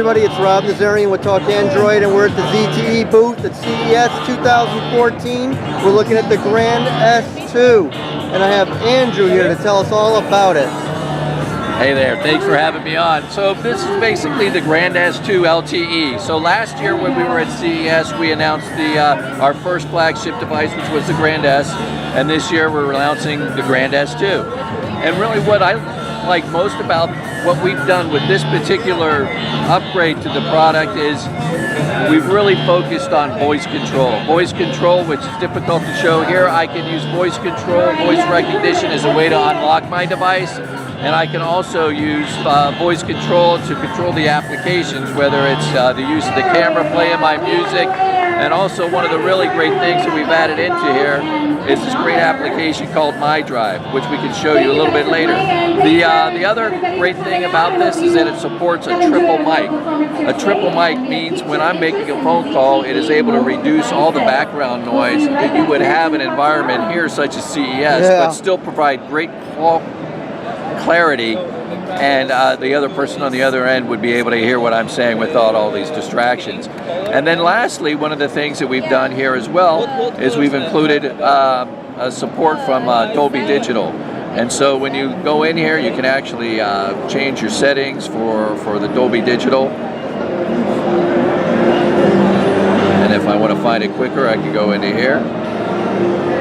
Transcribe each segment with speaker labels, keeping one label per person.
Speaker 1: everybody, it's Rob Nazarian with Talk Android, and we're at the ZTE booth at CES 2014. We're looking at the Grand S2, and I have Andrew here to tell us all about it.
Speaker 2: Hey there, thanks for having me on. So this is basically the Grand S2 LTE. So last year when we were at CES, we announced our first flagship device, which was the Grand S, and this year we're announcing the Grand S2. And really what I like most about what we've done with this particular upgrade to the product is we've really focused on voice control. Voice control, which is difficult to show here. I can use voice control, voice recognition as a way to unlock my device. And I can also use voice control to control the applications, whether it's the use of the camera, playing my music. And also one of the really great things that we've added into here is this great application called MyDrive, which we can show you a little bit later. The other great thing about this is that it supports a triple mic. A triple mic means when I'm making a phone call, it is able to reduce all the background noise that you would have in an environment here such as CES, but still provide great clarity, and the other person on the other end would be able to hear what I'm saying without all these distractions. And then lastly, one of the things that we've done here as well is we've included a support from Dolby Digital. And so when you go in here, you can actually change your settings for the Dolby Digital. And if I want to find it quicker, I can go into here.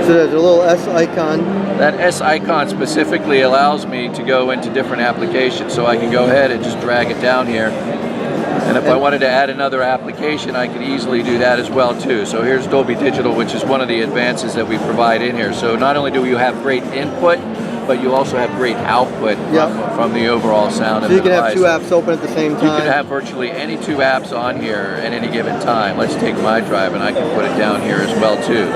Speaker 1: So there's a little S icon.
Speaker 2: That S icon specifically allows me to go into different applications, so I can go ahead and just drag it down here. And if I wanted to add another application, I could easily do that as well too. So here's Dolby Digital, which is one of the advances that we provide in here. So not only do you have great input, but you also have great output from the overall sound of the device.
Speaker 1: So you can have two apps open at the same time?
Speaker 2: You can have virtually any two apps on here at any given time. Let's take MyDrive and I can put it down here as well too.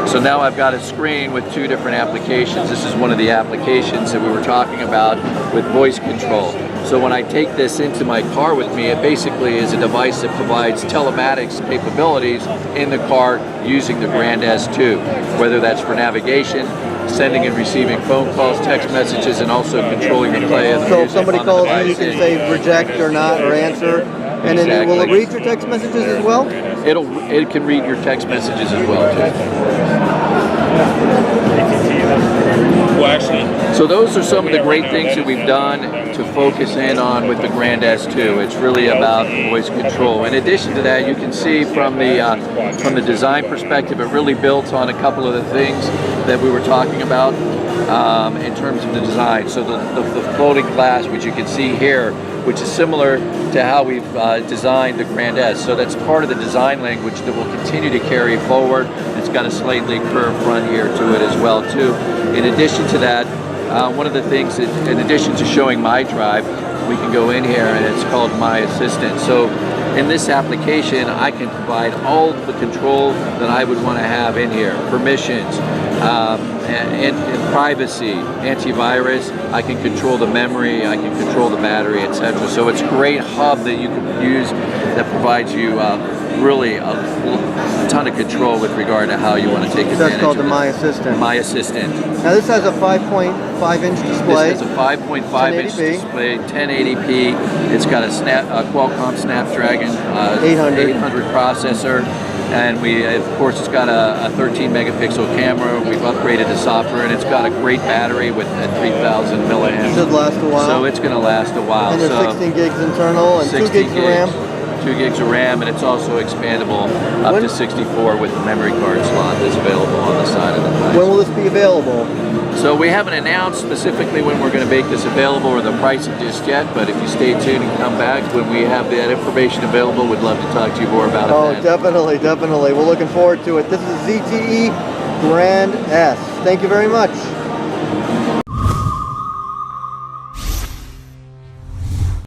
Speaker 2: So now I've got a screen with two different applications. This is one of the applications that we were talking about with voice control. So when I take this into my car with me, it basically is a device that provides telematics capabilities in the car using the Grand S2, whether that's for navigation, sending and receiving phone calls, text messages, and also controlling the play of the music.
Speaker 1: So if somebody calls you, you can say reject or not or answer, and then will it read your text messages as well?
Speaker 2: It can read your text messages as well too. So those are some of the great things that we've done to focus in on with the Grand S2. It's really about voice control. In addition to that, you can see from the design perspective, it really built on a couple of the things that we were talking about in terms of the design. So the floating glass, which you can see here, which is similar to how we've designed the Grand S. So that's part of the design language that will continue to carry forward. It's got a slightly curved front here to it as well too. In addition to that, one of the things that, in addition to showing MyDrive, we can go in here and it's called My Assistant. So in this application, I can provide all the control that I would want to have in here. Permissions, and privacy, antivirus, I can control the memory, I can control the battery, etc. So it's a great hub that you can use that provides you really a ton of control with regard to how you want to take advantage of it.
Speaker 1: That's called the My Assistant.
Speaker 2: My Assistant.
Speaker 1: Now this has a 5.5-inch display.
Speaker 2: This has a 5.5-inch display, 1080p. It's got a Qualcomm Snapdragon 800 processor. And of course, it's got a 13 megapixel camera. We've upgraded the software, and it's got a great battery with 3,000 milliamps.
Speaker 1: Should last a while.
Speaker 2: So it's going to last a while.
Speaker 1: And there's 16 gigs internal and 2 gigs of RAM.
Speaker 2: 2 gigs of RAM, and it's also expandable up to 64 with the memory card slot that's available on the side of the device.
Speaker 1: When will this be available?
Speaker 2: So we haven't announced specifically when we're going to make this available or the pricing just yet, but if you stay tuned and come back when we have that information available, we'd love to talk to you more about it.
Speaker 1: Oh, definitely, definitely. We're looking forward to it. This is ZTE Grand S. Thank you very much.